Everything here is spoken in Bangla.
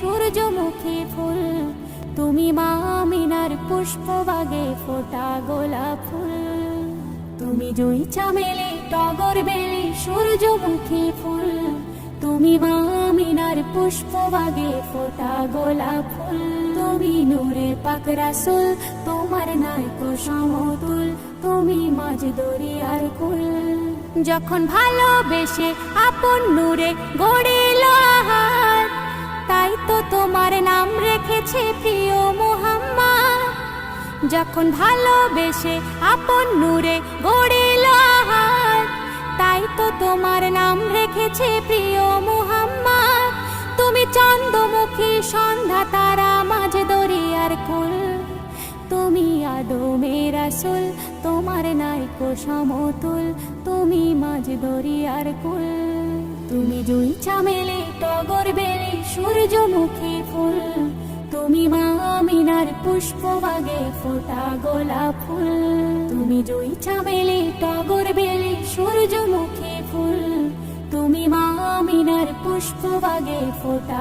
সূর্যমুখী ফুল, তুমি মা আমিনার পুষ্পবাগে ফোটা গোলাপ ফুল। তুমি জুঁই চামেলি টগর বেলি সূর্যমুখী ফুল, তুমি মা আমিনার পুষ্পবাগে ফোটা গোলাপ ফুল। তুমি নূরে পাক রাসূল, তোমার নাইকো সমতুল, তুমি মাঝ দরিয়ার কুল। যখন ভালোবেসে আপন নূরে গড়িল আহার, তাই তো তোমার নাম রেখেছে প্রিয় মুহাম্মদ। যখন ভালোবেসে আপন নূরে গড়িল আহার, তাই তো তোমার নাম রেখেছে প্রিয় মুহাম্মদ। তুমি চন্দ্রমুখী সন্ধ্যা তারা মাঝ দরিয়ার কুল, তুমি আদমে রাসূল, তোমার নাইকো সমতুল, তুমি মাঝ দরিয়ার কুল। তুমি জুঁই চামেলি টগর বেলি সূর্যমুখী ফুল, তুমি মা আমিনার পুষ্পবাগে ফোটা গোলাপ ফুল। তুমি জুঁই চামেলি টগর বেলি সূর্যমুখী ফুল, তুমি মা আমিনার পুষ্পবাগে ফোটা